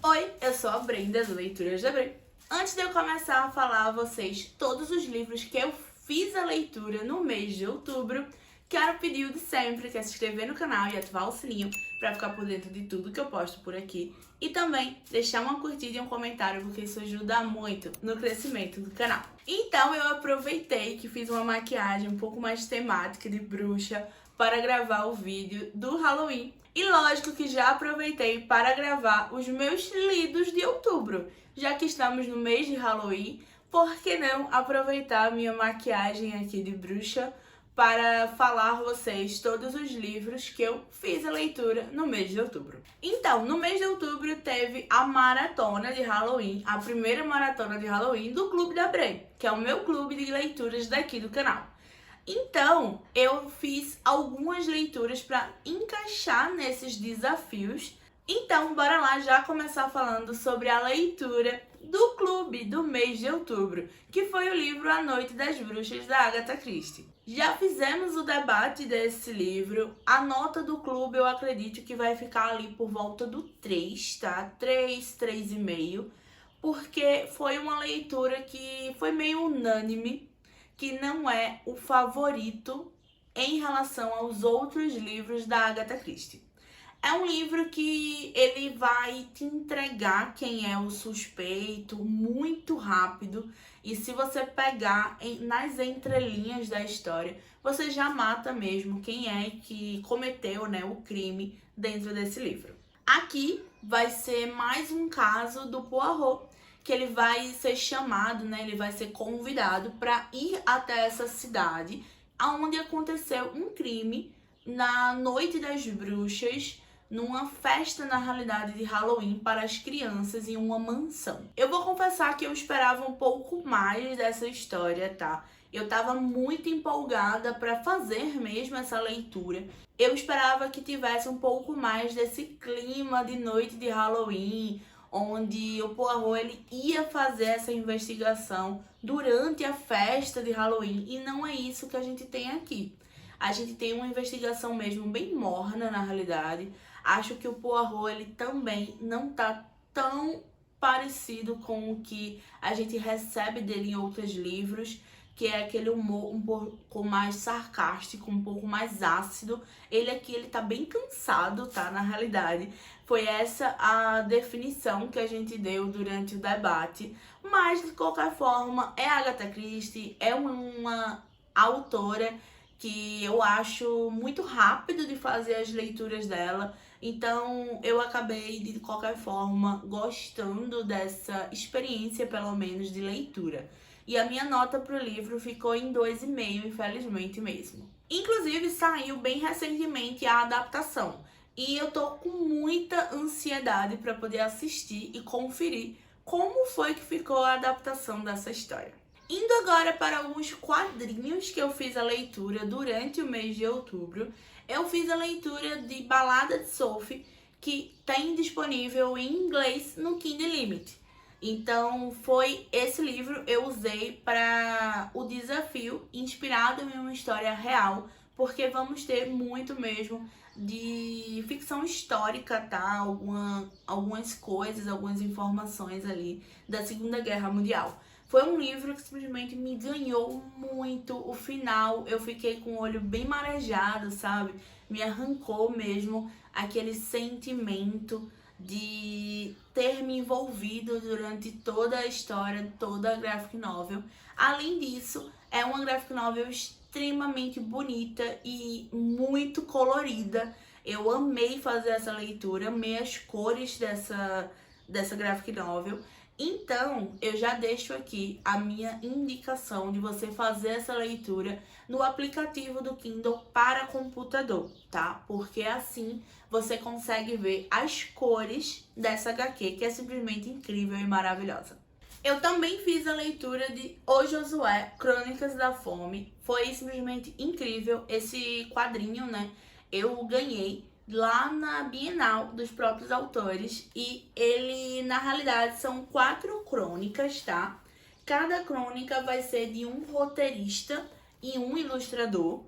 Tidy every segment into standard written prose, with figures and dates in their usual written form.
Oi, eu sou a Brenda do Leituras da Brenda. Antes de eu começar a falar a vocês todos os livros que eu fiz a leitura no mês de outubro, quero pedir o de sempre, que é se inscrever no canal e ativar o sininho para ficar por dentro de tudo que eu posto por aqui. E também deixar uma curtida e um comentário, porque isso ajuda muito no crescimento do canal. Então eu aproveitei que fiz uma maquiagem um pouco mais temática de bruxa para gravar o vídeo do Halloween. E lógico que já aproveitei para gravar os meus lidos de outubro. Já que estamos no mês de Halloween, por que não aproveitar a minha maquiagem aqui de bruxa para falar a vocês todos os livros que eu fiz a leitura no mês de outubro. Então, no mês de outubro teve a maratona de Halloween, a primeira maratona de Halloween do Clube da Bren, que é o meu clube de leituras daqui do canal. Então, eu fiz algumas leituras para encaixar nesses desafios. Então, bora lá já começar falando sobre a leitura do clube do mês de outubro, que foi o livro A Noite das Bruxas, da Agatha Christie. Já fizemos o debate desse livro. A nota do clube eu acredito que vai ficar ali por volta do 3, tá? 3, 3,5, porque foi uma leitura que foi meio unânime, que não é o favorito em relação aos outros livros da Agatha Christie. É um livro que ele vai te entregar quem é o suspeito muito rápido, e se você pegar nas entrelinhas da história, você já mata mesmo quem é que cometeu, né, o crime dentro desse livro. Aqui vai ser mais um caso do Poirot, que ele vai ser chamado, né, ele vai ser convidado para ir até essa cidade onde aconteceu um crime na Noite das Bruxas, numa festa, na realidade, de Halloween para as crianças em uma mansão. Eu vou confessar que eu esperava um pouco mais dessa história, tá? Eu tava muito empolgada para fazer mesmo essa leitura. Eu esperava que tivesse um pouco mais desse clima de noite de Halloween, onde o Poirot ele ia fazer essa investigação durante a festa de Halloween, e não é isso que a gente tem aqui. A gente tem uma investigação mesmo bem morna, na realidade. Acho que o Poirot ele também não tá tão parecido com o que a gente recebe dele em outros livros, que é aquele humor um pouco mais sarcástico, um pouco mais ácido. Ele aqui, ele tá bem cansado, tá? Na realidade, foi essa a definição que a gente deu durante o debate. Mas, de qualquer forma, é Agatha Christie, é uma autora que eu acho muito rápido de fazer as leituras dela. Então, eu acabei, de qualquer forma, gostando dessa experiência, pelo menos, de leitura. E a minha nota pro livro ficou em 2,5, infelizmente mesmo. Inclusive, saiu bem recentemente a adaptação. E eu tô com muita ansiedade para poder assistir e conferir como foi que ficou a adaptação dessa história. Indo agora para alguns quadrinhos que eu fiz a leitura durante o mês de outubro, eu fiz a leitura de Balada de Sophie, que tem disponível em inglês no Kindle Limit. Então foi esse livro eu usei para o desafio, inspirado em uma história real, porque vamos ter muito mesmo de ficção histórica, tá? Algumas coisas, algumas informações ali da Segunda Guerra Mundial. Foi um livro que simplesmente me ganhou muito. O final eu fiquei com o olho bem marejado, sabe? Me arrancou mesmo aquele sentimento de ter me envolvido durante toda a história, toda a graphic novel. Além disso, é uma graphic novel extremamente bonita e muito colorida. Eu amei fazer essa leitura, amei as cores dessa graphic novel. Então, eu já deixo aqui a minha indicação de você fazer essa leitura no aplicativo do Kindle para computador, tá? Porque assim você consegue ver as cores dessa HQ, que é simplesmente incrível e maravilhosa. Eu também fiz a leitura de O Josué, Crônicas da Fome. Foi simplesmente incrível esse quadrinho, né? Eu ganhei lá na Bienal dos próprios autores, e ele, na realidade, são 4 crônicas, tá? Cada crônica vai ser de um roteirista e um ilustrador.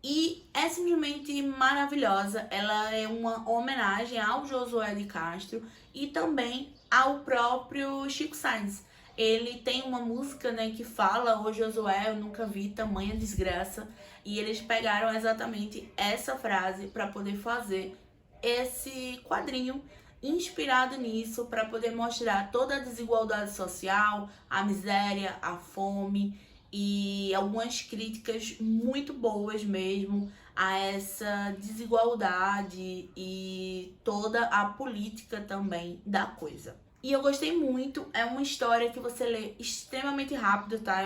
E é simplesmente maravilhosa. Ela é uma homenagem ao Josué de Castro e também ao próprio Chico Science. Ele tem uma música, né, que fala: "Ô Josué, eu nunca vi tamanha desgraça". E eles pegaram exatamente essa frase para poder fazer esse quadrinho inspirado nisso, para poder mostrar toda a desigualdade social, a miséria, a fome e algumas críticas muito boas mesmo a essa desigualdade e toda a política também da coisa. E eu gostei muito, é uma história que você lê extremamente rápido, tá?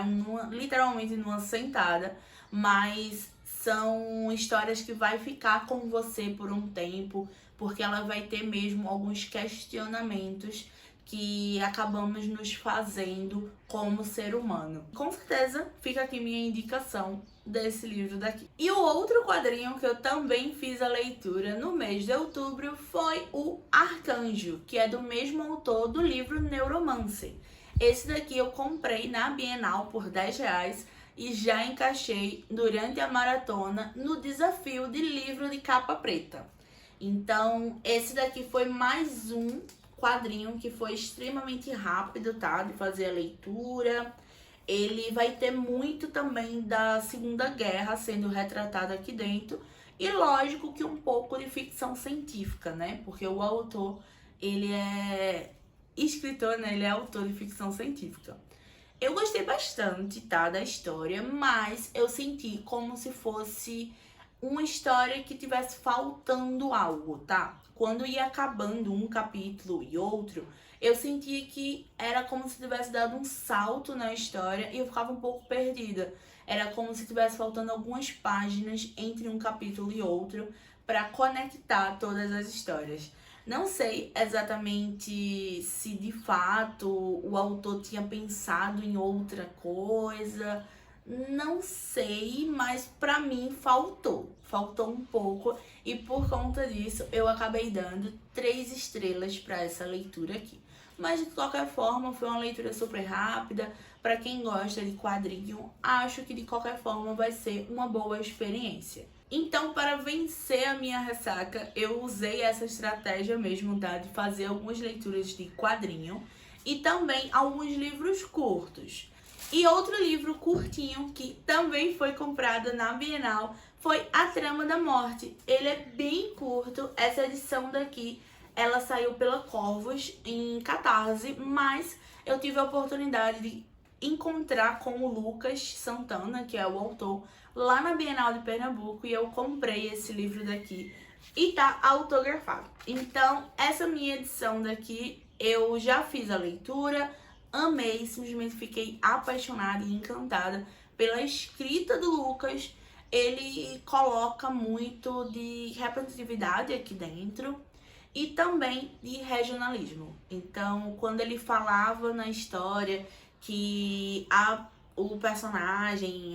Literalmente numa sentada, mas são histórias que vai ficar com você por um tempo, porque ela vai ter mesmo alguns questionamentos que acabamos nos fazendo como ser humano. Com certeza fica aqui minha indicação desse livro daqui. E o outro quadrinho que eu também fiz a leitura no mês de outubro foi o Arcanjo, que é do mesmo autor do livro Neuromancer. Esse daqui eu comprei na Bienal por R$10 e já encaixei durante a maratona no desafio de livro de capa preta. Então, esse daqui foi mais um quadrinho que foi extremamente rápido, tá? De fazer a leitura. Ele vai ter muito também da Segunda Guerra sendo retratado aqui dentro. E lógico que um pouco de ficção científica, né? Porque o autor, ele é escritor, né? Ele é autor de ficção científica. Eu gostei bastante, tá? Da história, mas eu senti como se fosse uma história que tivesse faltando algo, tá? Quando ia acabando um capítulo e outro, eu sentia que era como se tivesse dado um salto na história e eu ficava um pouco perdida. Era como se tivesse faltando algumas páginas entre um capítulo e outro para conectar todas as histórias. Não sei exatamente se de fato o autor tinha pensado em outra coisa. Não sei, mas pra mim faltou um pouco e por conta disso eu acabei dando 3 estrelas pra essa leitura aqui. Mas de qualquer forma foi uma leitura super rápida, pra quem gosta de quadrinho, acho que de qualquer forma vai ser uma boa experiência. Então, para vencer a minha ressaca, eu usei essa estratégia mesmo, tá? De fazer algumas leituras de quadrinho e também alguns livros curtos. E outro livro curtinho que também foi comprado na Bienal foi A Trama da Morte. Ele é bem curto, essa edição daqui ela saiu pela Corvos em Catarse, mas eu tive a oportunidade de encontrar com o Lucas Santana, que é o autor, lá na Bienal de Pernambuco, e eu comprei esse livro daqui e tá autografado. Então, essa minha edição daqui, eu já fiz a leitura, amei, simplesmente fiquei apaixonada e encantada pela escrita do Lucas. Ele coloca muito de representatividade aqui dentro e também de regionalismo. Então, quando ele falava na história que a personagem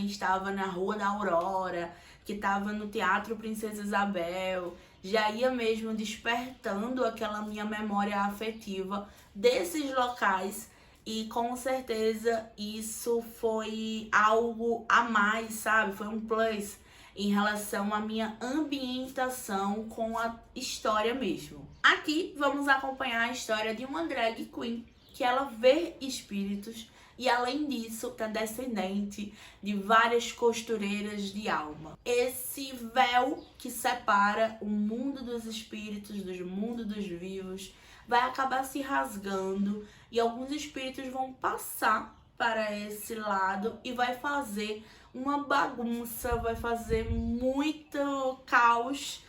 estava na Rua da Aurora, que estava no Teatro Princesa Isabel, já ia mesmo despertando aquela minha memória afetiva desses locais e com certeza isso foi algo a mais, sabe? Foi um plus em relação à minha ambientação com a história mesmo. Aqui vamos acompanhar a história de uma drag queen que ela vê espíritos e além disso é descendente de várias costureiras de alma. Esse véu que separa o mundo dos espíritos do mundo dos vivos vai acabar se rasgando e alguns espíritos vão passar para esse lado e vai fazer uma bagunça, vai fazer muito caos.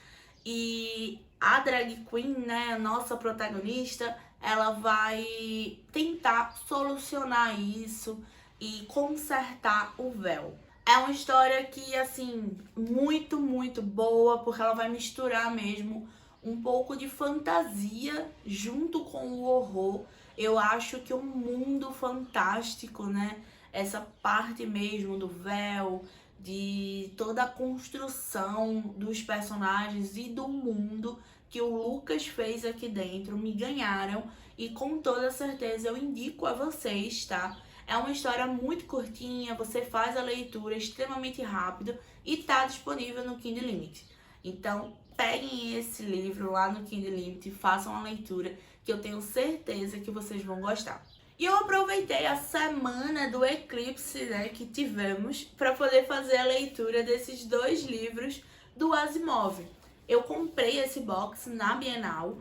E a drag queen, né, a nossa protagonista, ela vai tentar solucionar isso e consertar o véu. É uma história que, assim, muito boa, porque ela vai misturar mesmo um pouco de fantasia junto com o horror. Eu acho que um mundo fantástico, né? Essa parte mesmo do véu, de toda a construção dos personagens e do mundo que o Lucas fez aqui dentro, me ganharam e com toda certeza eu indico a vocês, tá? É uma história muito curtinha, você faz a leitura extremamente rápido e tá disponível no Kindle Limit. Então, peguem esse livro lá no Kindle Limit e façam a leitura, que eu tenho certeza que vocês vão gostar. E eu aproveitei a semana do eclipse, né, que tivemos para poder fazer a leitura desses 2 livros do Asimov. Eu comprei esse box na Bienal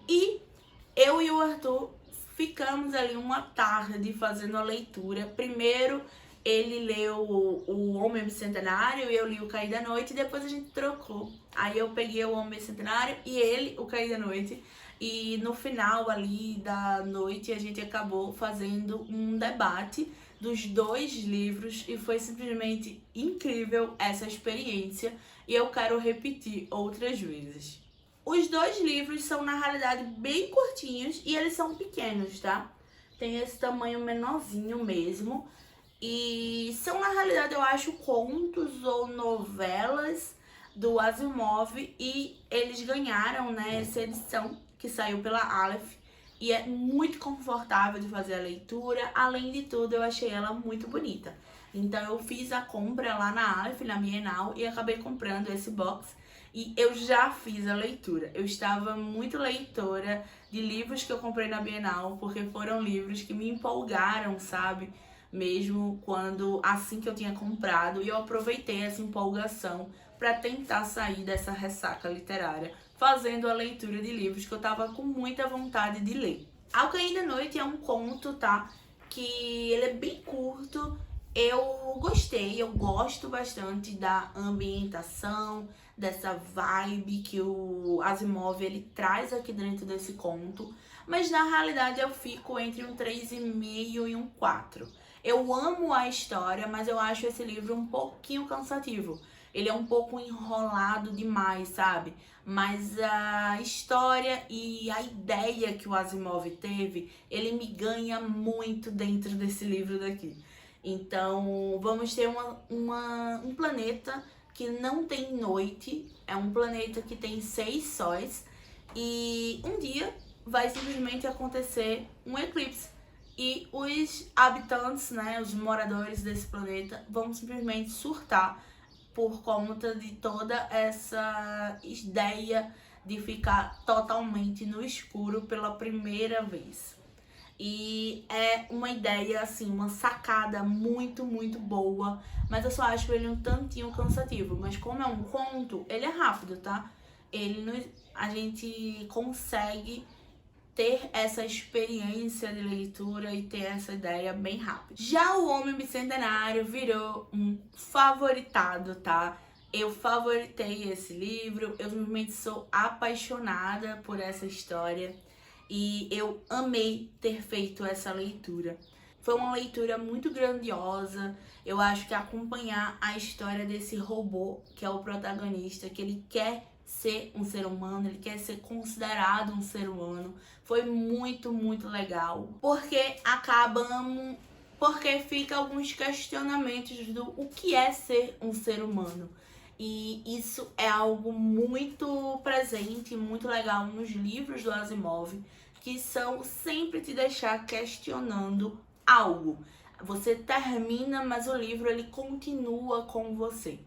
e eu e o Arthur ficamos ali uma tarde fazendo a leitura. Primeiro ele leu o Homem Bicentenário e eu li o Cair da Noite, e depois a gente trocou. Aí eu peguei o Homem Bicentenário e ele o Cair da Noite. E no final ali da noite a gente acabou fazendo um debate dos 2 livros e foi simplesmente incrível essa experiência e eu quero repetir outras vezes. Os 2 livros são na realidade bem curtinhos e eles são pequenos, tá? Tem esse tamanho menorzinho mesmo e são na realidade eu acho contos ou novelas do Asimov e eles ganharam, né, essa edição que saiu pela Aleph e é muito confortável de fazer a leitura. Além de tudo, eu achei ela muito bonita. Então eu fiz a compra lá na Aleph, na Bienal, e acabei comprando esse box e eu já fiz a leitura. Eu estava muito leitora de livros que eu comprei na Bienal, porque foram livros que me empolgaram, sabe? Mesmo quando, assim que eu tinha comprado, e eu aproveitei essa empolgação para tentar sair dessa ressaca literária, fazendo a leitura de livros que eu tava com muita vontade de ler. Ao Cair da Noite é um conto, tá? Que ele é bem curto. Eu gostei, eu gosto bastante da ambientação, dessa vibe que o Asimov ele traz aqui dentro desse conto. Mas na realidade eu fico entre um 3,5 e um 4. Eu amo a história, mas eu acho esse livro um pouquinho cansativo. Ele é um pouco enrolado demais, sabe? Mas a história e a ideia que o Asimov teve, ele me ganha muito dentro desse livro daqui. Então, vamos ter um planeta que não tem noite, é um planeta que tem 6 sóis, e um dia vai simplesmente acontecer um eclipse. E os habitantes, né, os moradores desse planeta, vão simplesmente surtar por conta de toda essa ideia de ficar totalmente no escuro pela primeira vez. E é uma ideia, assim, uma sacada muito, muito boa, mas eu só acho ele um tantinho cansativo. Mas como é um conto, ele é rápido, tá? A gente consegue ter essa experiência de leitura e ter essa ideia bem rápido. Já o Homem Bicentenário virou um favoritado, tá? Eu favoritei esse livro, eu realmente sou apaixonada por essa história e eu amei ter feito essa leitura. Foi uma leitura muito grandiosa. Eu acho que acompanhar a história desse robô, que é o protagonista, que ele quer ser um ser humano, ele quer ser considerado um ser humano, foi muito, muito legal. Porque fica alguns questionamentos do o que é ser um ser humano. E isso é algo muito presente, muito legal nos livros do Asimov, que são sempre te deixar questionando algo. Você termina, mas o livro ele continua com você.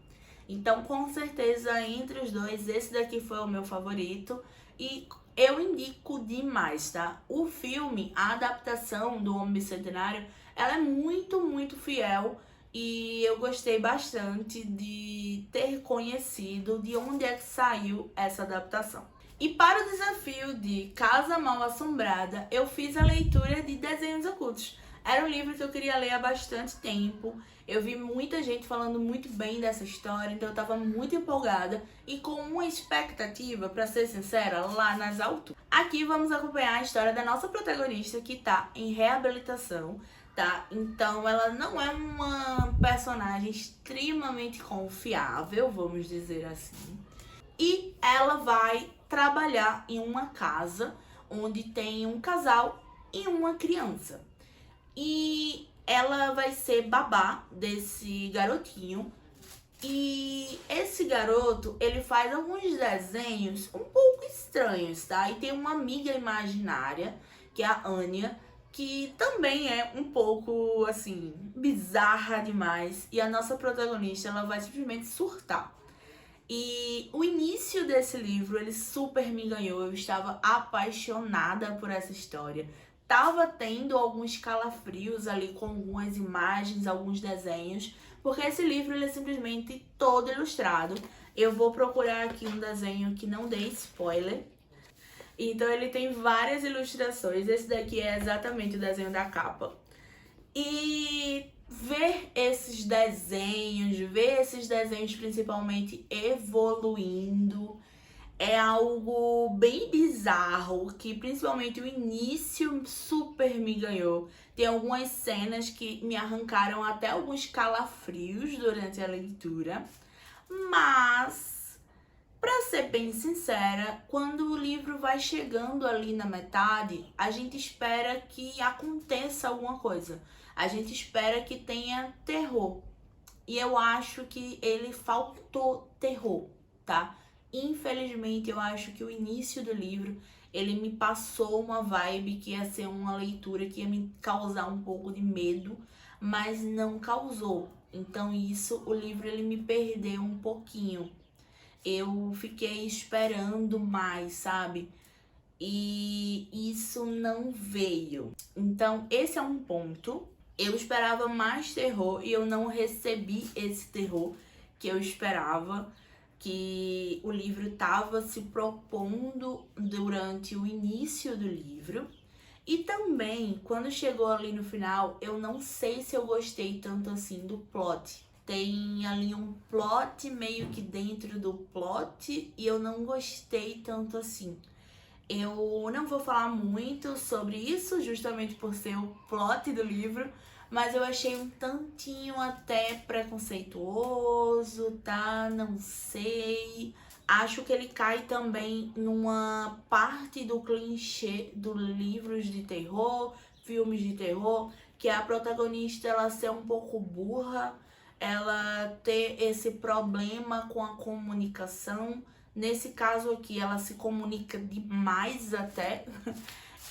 Então, com certeza, entre os 2, esse daqui foi o meu favorito e eu indico demais, tá? O filme, a adaptação do Homem Bicentenário, ela é muito, muito fiel e eu gostei bastante de ter conhecido de onde é que saiu essa adaptação. E para o desafio de Casa Mal Assombrada, eu fiz a leitura de Desenhos Ocultos. Era um livro que eu queria ler há bastante tempo. Eu vi muita gente falando muito bem dessa história, então eu tava muito empolgada e com uma expectativa, pra ser sincera, lá nas alturas. Aqui vamos acompanhar a história da nossa protagonista que tá em reabilitação, tá? Então ela não é uma personagem extremamente confiável, vamos dizer assim. E ela vai trabalhar em uma casa onde tem um casal e uma criança. E ela vai ser babá desse garotinho. E esse garoto, ele faz alguns desenhos um pouco estranhos, tá? E tem uma amiga imaginária, que é a Anya, que também é um pouco, assim, bizarra demais. E a nossa protagonista, ela vai simplesmente surtar. E o início desse livro, ele super me ganhou. Eu estava apaixonada por essa história. Tava tendo alguns calafrios ali com algumas imagens, alguns desenhos, porque esse livro ele é simplesmente todo ilustrado. Eu vou procurar aqui um desenho que não dê spoiler. Então ele tem várias ilustrações. Esse daqui é exatamente o desenho da capa. E ver esses desenhos principalmente evoluindo, é algo bem bizarro, que principalmente o início super me ganhou. Tem algumas cenas que me arrancaram até alguns calafrios durante a leitura, mas, pra ser bem sincera, quando o livro vai chegando ali na metade, a gente espera que aconteça alguma coisa. A gente espera que tenha terror. E eu acho que ele faltou terror, tá? Infelizmente, eu acho que o início do livro, ele me passou uma vibe que ia ser uma leitura que ia me causar um pouco de medo, mas não causou. Então isso, o livro ele me perdeu um pouquinho. Eu fiquei esperando mais, sabe? E isso não veio. Então, esse é um ponto. Eu esperava mais terror e eu não recebi esse terror que eu esperava, que o livro estava se propondo durante o início do livro. E também, quando chegou ali no final, eu não sei se eu gostei tanto assim do plot. Tem ali um plot meio que dentro do plot e eu não gostei tanto assim. Eu não vou falar muito sobre isso, justamente por ser o plot do livro, mas eu achei um tantinho até preconceituoso, tá? Não sei. Acho que ele cai também numa parte do clichê dos livros de terror, filmes de terror, que é a protagonista ela ser um pouco burra, ela ter esse problema com a comunicação. Nesse caso aqui, ela se comunica demais até.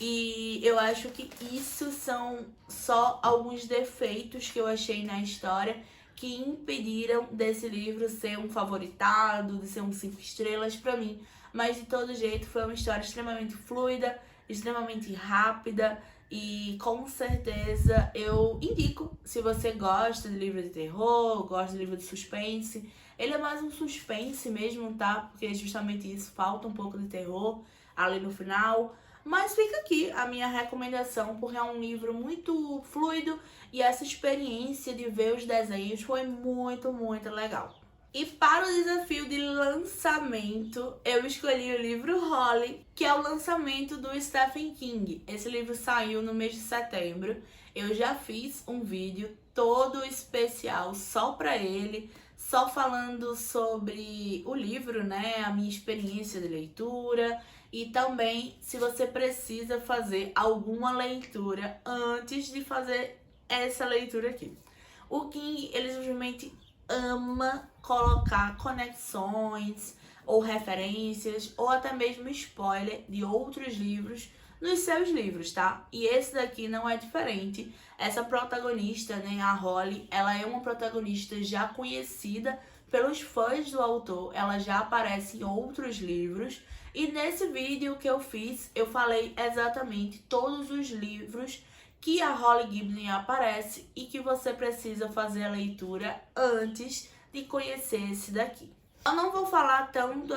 E eu acho que isso são só alguns defeitos que eu achei na história que impediram desse livro ser um favoritado, de ser um 5 estrelas pra mim. Mas de todo jeito foi uma história extremamente fluida, extremamente rápida e com certeza eu indico, se você gosta de livro de terror, gosta de livro de suspense. Ele é mais um suspense mesmo, tá? Porque justamente isso, falta um pouco de terror ali no final. Mas fica aqui a minha recomendação, porque é um livro muito fluido e essa experiência de ver os desenhos foi muito, muito legal. E para o desafio de lançamento, eu escolhi o livro Holly, que é o lançamento do Stephen King. Esse livro saiu no mês de setembro. Eu já fiz um vídeo todo especial só para ele, só falando sobre o livro, né, a minha experiência de leitura e também se você precisa fazer alguma leitura antes de fazer essa leitura aqui. O King, ele simplesmente ama colocar conexões ou referências ou até mesmo spoiler de outros livros nos seus livros, tá? E esse daqui não é diferente. Essa protagonista, né, a Holly, ela é uma protagonista já conhecida pelos fãs do autor, ela já aparece em outros livros. E nesse vídeo que eu fiz, eu falei exatamente todos os livros que a Holly Gibney aparece e que você precisa fazer a leitura antes de conhecer esse daqui. Eu não vou falar tanto,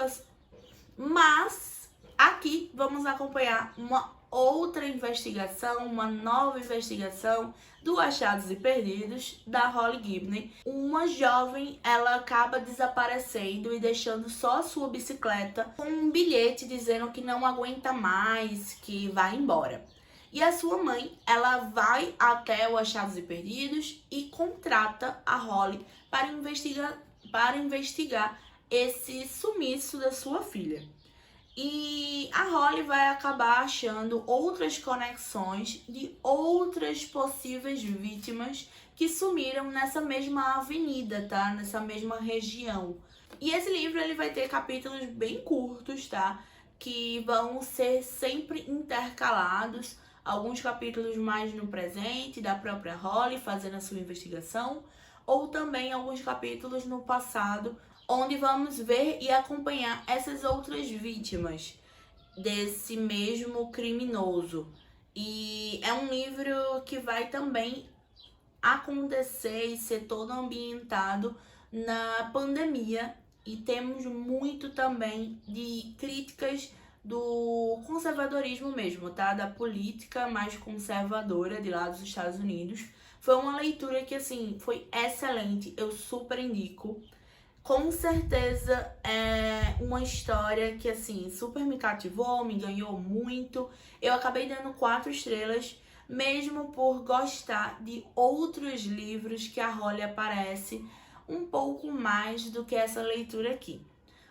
mas aqui vamos acompanhar uma outra investigação, uma nova investigação do Achados e Perdidos, da Holly Gibney. Uma jovem, ela acaba desaparecendo e deixando só a sua bicicleta com um bilhete dizendo que não aguenta mais, que vai embora. E a sua mãe, ela vai até o Achados e Perdidos e contrata a Holly para investigar esse sumiço da sua filha. E a Holly vai acabar achando outras conexões de outras possíveis vítimas que sumiram nessa mesma avenida, tá? Nessa mesma região. E esse livro ele vai ter capítulos bem curtos, tá? Que vão ser sempre intercalados. alguns capítulos mais no presente, da própria Holly fazendo a sua investigação, ou também alguns capítulos no passado, onde vamos ver e acompanhar essas outras vítimas desse mesmo criminoso. E é um livro que vai também acontecer e ser todo ambientado na pandemia, e temos muito também de críticas do conservadorismo mesmo, tá? Da política mais conservadora de lá dos Estados Unidos. Foi uma leitura que, assim, foi excelente, eu super indico. Com certeza é uma história que, assim, super me cativou, me ganhou muito. Eu acabei dando 4 estrelas, mesmo por gostar de outros livros que a Holly aparece um pouco mais do que essa leitura aqui.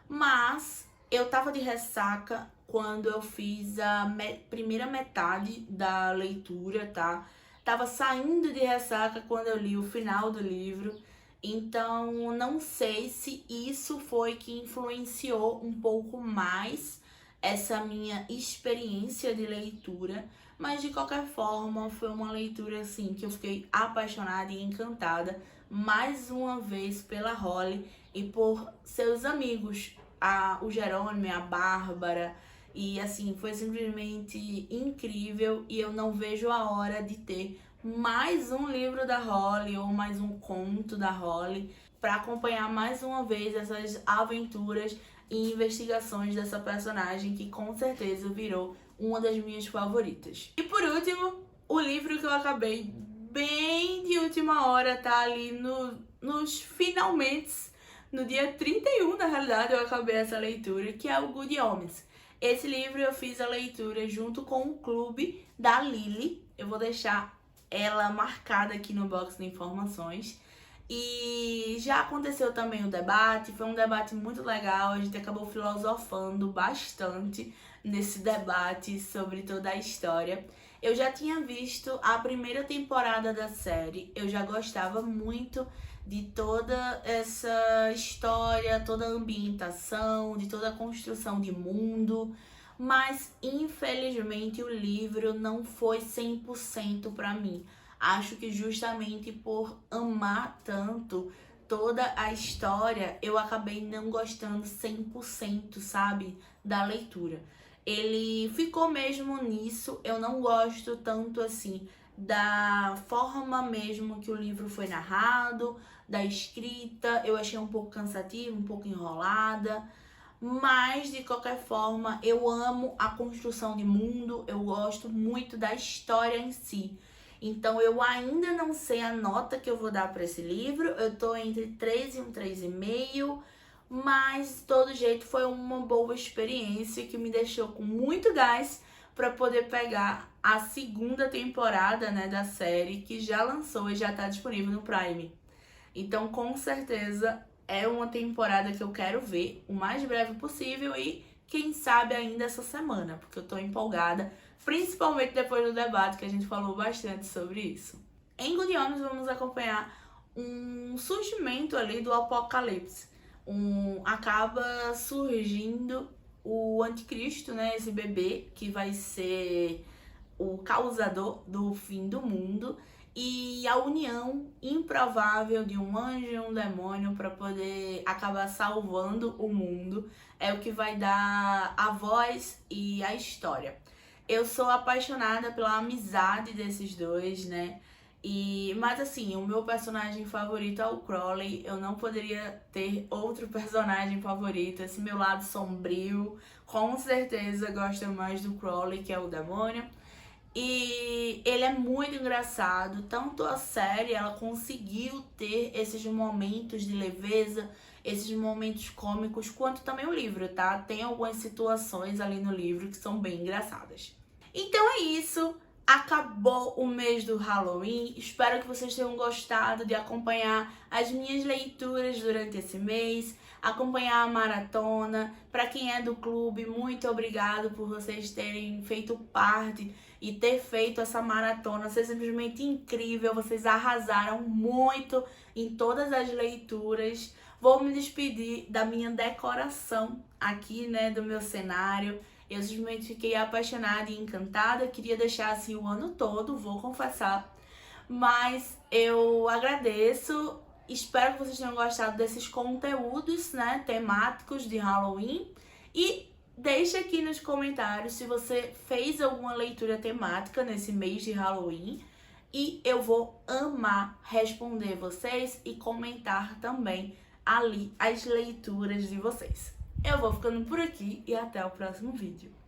Mas eu tava de ressaca quando eu fiz a primeira metade da leitura, tá? Tava saindo de ressaca quando eu li o final do livro. Então, não sei se isso foi que influenciou um pouco mais essa minha experiência de leitura, mas de qualquer forma, foi uma leitura assim que eu fiquei apaixonada e encantada mais uma vez pela Holly e por seus amigos, o Jerônimo e a Bárbara. E assim, foi simplesmente incrível, e eu não vejo a hora de ter mais um livro da Holly ou mais um conto da Holly para acompanhar mais uma vez essas aventuras e investigações dessa personagem que com certeza virou uma das minhas favoritas. E por último, o livro que eu acabei bem de última hora, tá ali nos finalmente, no dia 31, na realidade, eu acabei essa leitura, que é o Good Omens. Esse livro eu fiz a leitura junto com o clube da Lily. Eu vou deixar ela marcada aqui no box de informações. E já aconteceu também o debate, foi um debate muito legal, a gente acabou filosofando bastante nesse debate sobre toda a história. Eu já tinha visto a primeira temporada da série, eu já gostava muito de toda essa história, toda a ambientação, de toda a construção de mundo, mas infelizmente o livro não foi 100% para mim. Acho que justamente por amar tanto toda a história, eu acabei não gostando 100%, sabe, da leitura. Ele ficou mesmo nisso, eu não gosto tanto assim da forma mesmo que o livro foi narrado, da escrita, eu achei um pouco cansativo, um pouco enrolada. Mas, de qualquer forma, eu amo a construção de mundo, eu gosto muito da história em si. Então, eu ainda não sei a nota que eu vou dar para esse livro, eu tô entre 3 e um 3,5, mas, de todo jeito, foi uma boa experiência que me deixou com muito gás para poder pegar a segunda temporada, né, da série, que já lançou e já tá disponível no Prime. Então, com certeza, é uma temporada que eu quero ver o mais breve possível e quem sabe ainda essa semana, porque eu tô empolgada, principalmente depois do debate que a gente falou bastante sobre isso. Em Good Omens vamos acompanhar um surgimento ali do apocalipse. Acaba surgindo o anticristo, né, esse bebê que vai ser o causador do fim do mundo, e a união improvável de um anjo e um demônio para poder acabar salvando o mundo é o que vai dar a voz e a história. Eu sou apaixonada pela amizade desses dois, né? Mas assim, o meu personagem favorito é o Crowley. Eu não poderia ter outro personagem favorito. Esse meu lado sombrio, com certeza gosto mais do Crowley, que é o demônio. E ele é muito engraçado, tanto a série, ela conseguiu ter esses momentos de leveza, esses momentos cômicos, quanto também o livro, tá? Tem algumas situações ali no livro que são bem engraçadas. Então é isso, acabou o mês do Halloween, espero que vocês tenham gostado de acompanhar as minhas leituras durante esse mês, acompanhar a maratona. Para quem é do clube, muito obrigado por vocês terem feito parte e ter feito essa maratona, foi simplesmente incrível, vocês arrasaram muito em todas as leituras. Vou me despedir da minha decoração aqui, né, do meu cenário. Eu simplesmente fiquei apaixonada e encantada, queria deixar assim o ano todo, vou confessar. Mas eu agradeço, espero que vocês tenham gostado desses conteúdos, né, temáticos de Halloween. E deixa aqui nos comentários se você fez alguma leitura temática nesse mês de Halloween. E eu vou amar responder vocês e comentar também ali as leituras de vocês. Eu vou ficando por aqui e até o próximo vídeo.